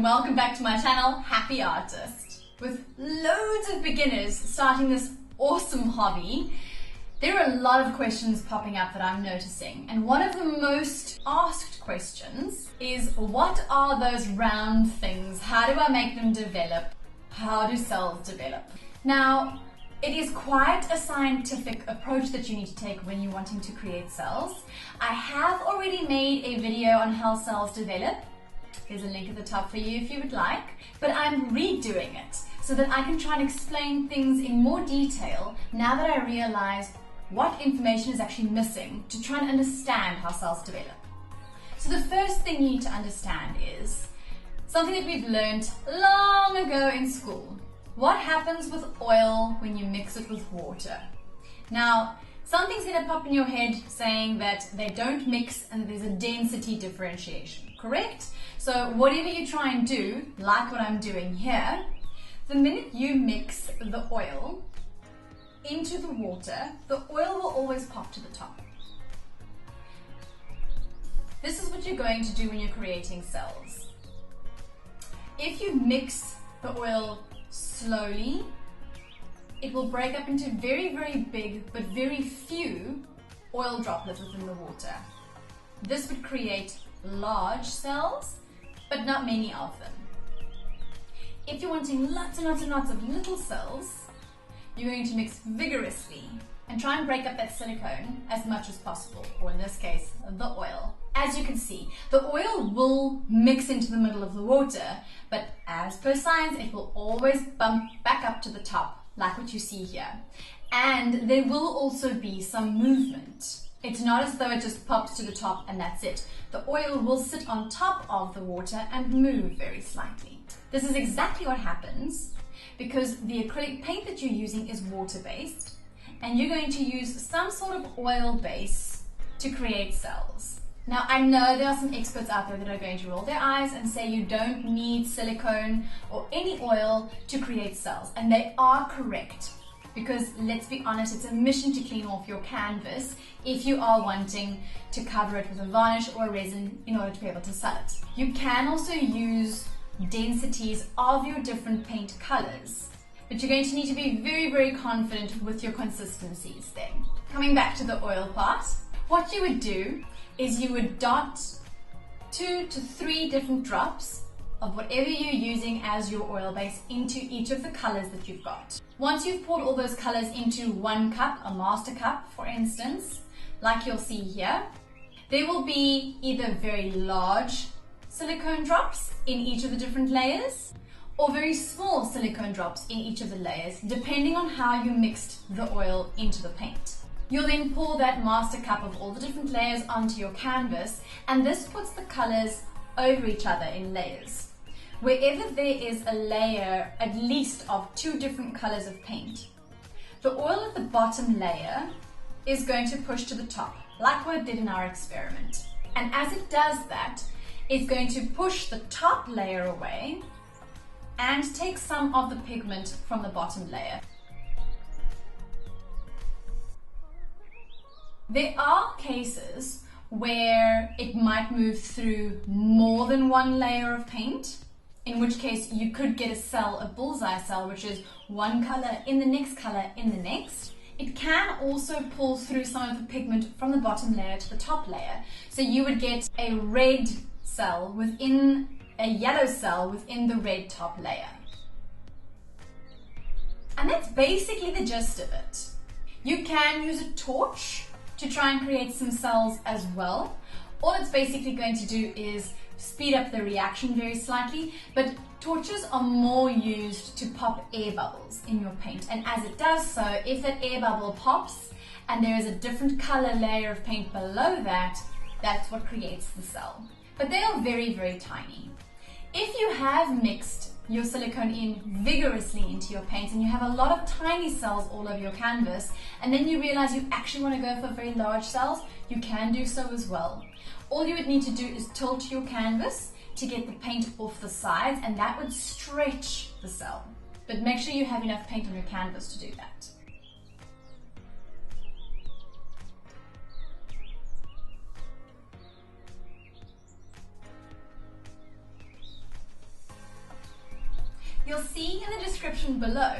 welcome back to my channel, Happy Artist. With loads of beginners starting this awesome hobby, there are a lot of questions popping up that I'm noticing, and one of the most asked questions is, what are those round things? How do I make them develop? How do cells develop? Now, it is quite a scientific approach that you need to take when you're wanting to create cells. I have already made a video on how cells develop. There's a link at the top for you if you would like, but I'm redoing it so that I can try and explain things in more detail now that I realize what information is actually missing to try and understand how cells develop. So the first thing you need to understand is something that we've learned long ago in school. What happens with oil when you mix it with water? Now, some things gonna pop in your head saying that they don't mix and there's a density differentiation, correct? So whatever you try and do, like what I'm doing here, the minute you mix the oil into the water, the oil will always pop to the top. This is what you're going to do when you're creating cells. If you mix the oil slowly, it will break up into very, very big but very few oil droplets within the water. This would create large cells, but not many of them. If you're wanting lots and lots and lots of little cells, you're going to mix vigorously and try and break up that silicone as much as possible, or in this case, the oil. As you can see, the oil will mix into the middle of the water, but as per science, it will always bump back up to the top, like what you see here. And there will also be some movement. It's not as though it just pops to the top and that's it. The oil will sit on top of the water and move very slightly. This is exactly what happens because the acrylic paint that you're using is water-based, and you're going to use some sort of oil base to create cells. Now, I know there are some experts out there that are going to roll their eyes and say you don't need silicone or any oil to create cells, and they are correct. Because let's be honest, it's a mission to clean off your canvas if you are wanting to cover it with a varnish or a resin in order to be able to sell it. You can also use densities of your different paint colors, but you're going to need to be very, very confident with your consistencies there. Coming back to the oil part, what you would do is you would dot 2 to 3 different drops of whatever you're using as your oil base into each of the colors that you've got. Once you've poured all those colors into one cup, a master cup for instance, like you'll see here, there will be either very large silicone drops in each of the different layers or very small silicone drops in each of the layers, depending on how you mixed the oil into the paint. You'll then pour that master cup of all the different layers onto your canvas, and this puts the colors over each other in layers. Wherever there is a layer at least of 2 different colors of paint, the oil at the bottom layer is going to push to the top, like what it did in our experiment. And as it does that, it's going to push the top layer away and take some of the pigment from the bottom layer. There are cases where it might move through more than one layer of paint, in which case you could get a cell, a bullseye cell, which is one color in the next color in the next. It can also pull through some of the pigment from the bottom layer to the top layer. So you would get a red cell within a yellow cell within the red top layer. And that's basically the gist of it. You can use a torch to try and create some cells as well. All it's basically going to do is speed up the reaction very slightly, but torches are more used to pop air bubbles in your paint, and as it does so, if that air bubble pops and there is a different color layer of paint below that, that's what creates the cell. But they are very, very tiny. If you have mixed your silicone in vigorously into your paint and you have a lot of tiny cells all over your canvas, and then you realize you actually want to go for very large cells, you can do so as well. All you would need to do is tilt your canvas to get the paint off the sides, and that would stretch the cell. But make sure you have enough paint on your canvas to do that. You'll see in the description below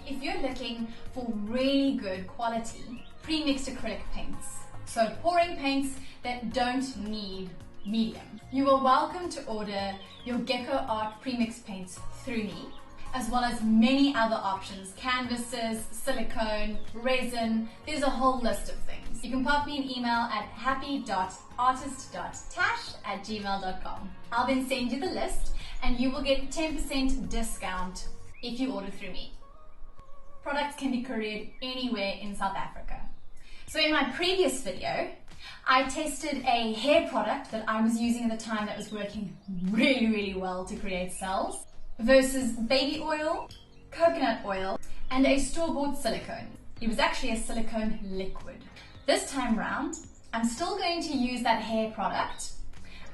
if you're looking for really good quality pre-mixed acrylic paints. So pouring paints that don't need medium. You are welcome to order your Gecko Art pre-mixed paints through me, as well as many other options, canvases, silicone, resin. There's a whole list of things. You can pop me an email at happy.artist.tash@gmail.com. I'll then send you the list and you will get 10% discount if you order through me. Products can be couriered anywhere in South Africa. So in my previous video, I tested a hair product that I was using at the time that was working really, really well to create cells versus baby oil, coconut oil, and a store-bought silicone. It was actually a silicone liquid. This time round, I'm still going to use that hair product.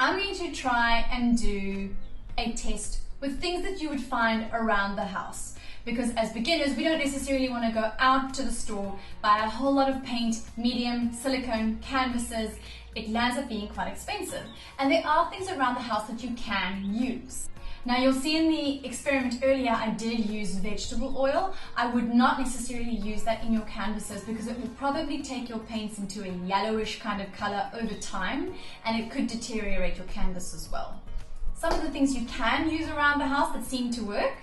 I'm going to try and do a test with things that you would find around the house. Because as beginners, we don't necessarily want to go out to the store, buy a whole lot of paint, medium, silicone, canvases. It lands up being quite expensive. And there are things around the house that you can use. Now you'll see in the experiment earlier, I did use vegetable oil. I would not necessarily use that in your canvases because it will probably take your paints into a yellowish kind of color over time, and it could deteriorate your canvas as well. Some of the things you can use around the house that seem to work.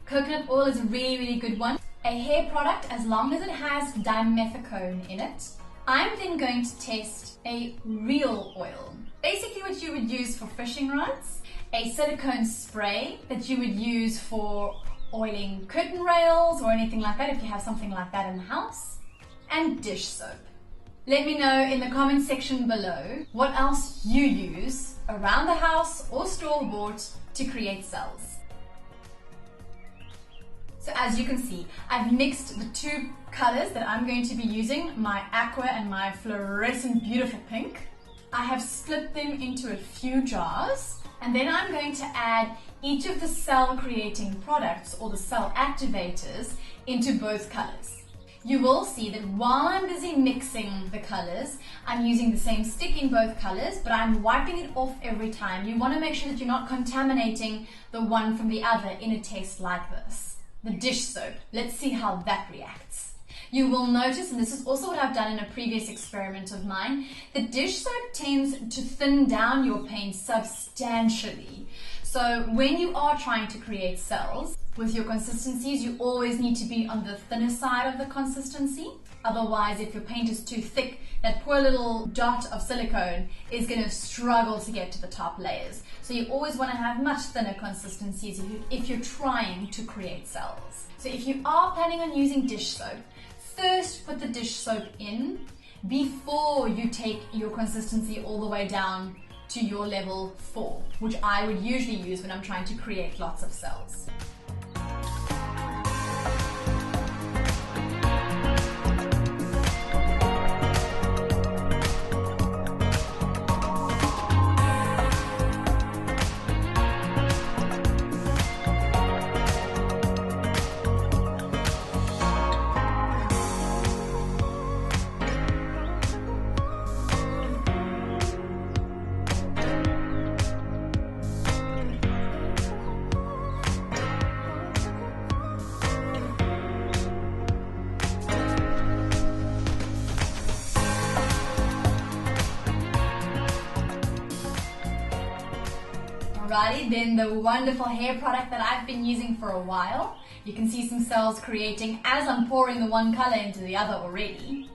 Coconut oil is a really, really good one. A hair product, as long as it has dimethicone in it. I'm then going to test a real oil. Basically what you would use for fishing rods, a silicone spray that you would use for oiling curtain rails or anything like that if you have something like that in the house, and dish soap. Let me know in the comment section below what else you use around the house or store-bought to create cells. So as you can see, I've mixed the two colors that I'm going to be using, my aqua and my fluorescent beautiful pink. I have split them into a few jars, and then I'm going to add each of the cell creating products or the cell activators into both colors. You will see that while I'm busy mixing the colors, I'm using the same stick in both colors, but I'm wiping it off every time. You want to make sure that you're not contaminating the one from the other in a test like this. The dish soap, let's see how that reacts. You will notice, and this is also what I've done in a previous experiment of mine, the dish soap tends to thin down your paint substantially. So when you are trying to create cells with your consistencies, you always need to be on the thinner side of the consistency. Otherwise, if your paint is too thick, that poor little dot of silicone is going to struggle to get to the top layers. So you always want to have much thinner consistencies if you're trying to create cells. So if you are planning on using dish soap, first put the dish soap in before you take your consistency all the way down to your level 4, which I would usually use when I'm trying to create lots of cells. Alrighty, then the wonderful hair product that I've been using for a while. You can see some cells creating as I'm pouring the one color into the other already.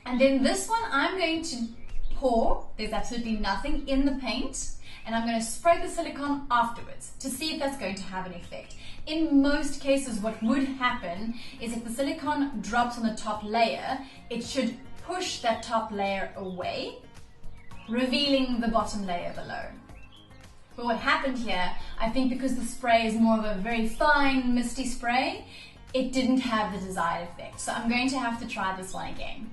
And then this one, I'm going to pour, there's absolutely nothing in the paint, and I'm going to spray the silicone afterwards to see if that's going to have an effect. In most cases, what would happen is if the silicone drops on the top layer, it should push that top layer away, revealing the bottom layer below. But what happened here, I think because the spray is more of a very fine, misty spray, it didn't have the desired effect. So I'm going to have to try this one again.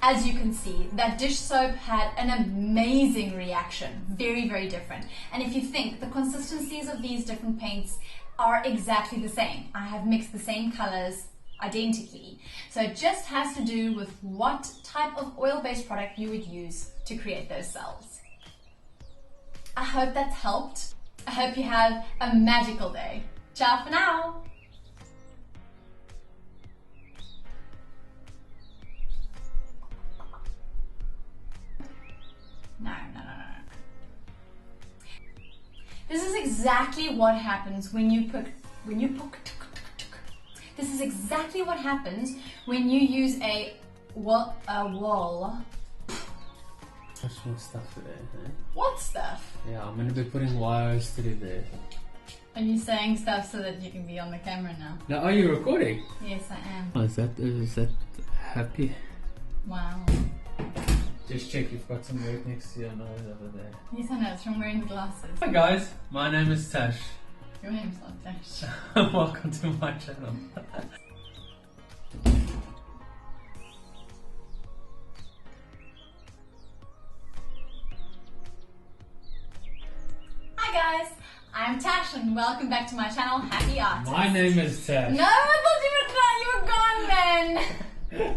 As you can see, that dish soap had an amazing reaction, very, very different. And if you think, the consistencies of these different paints are exactly the same. I have mixed the same colors identically. So it just has to do with what type of oil-based product you would use to create those cells. I hope that's helped. I hope you have a magical day. Ciao for now! No. This is exactly what happens when you This is exactly what happens when you use a wall. There's some stuff there, eh? What stuff? Yeah, I'm going to be putting wires through there. Are you saying stuff so that you can be on the camera now? Now, are you recording? Yes, I am. Oh, is that happy? Wow. Just check you've got some work next to your nose over there. Yes, I know. It's from wearing the glasses. Hi guys, my name is Tash. Your name's not Tash. Welcome to my channel. Hi guys, I'm Tash and welcome back to my channel, Happy Artist. My name is Tash. No, I thought you were gone then.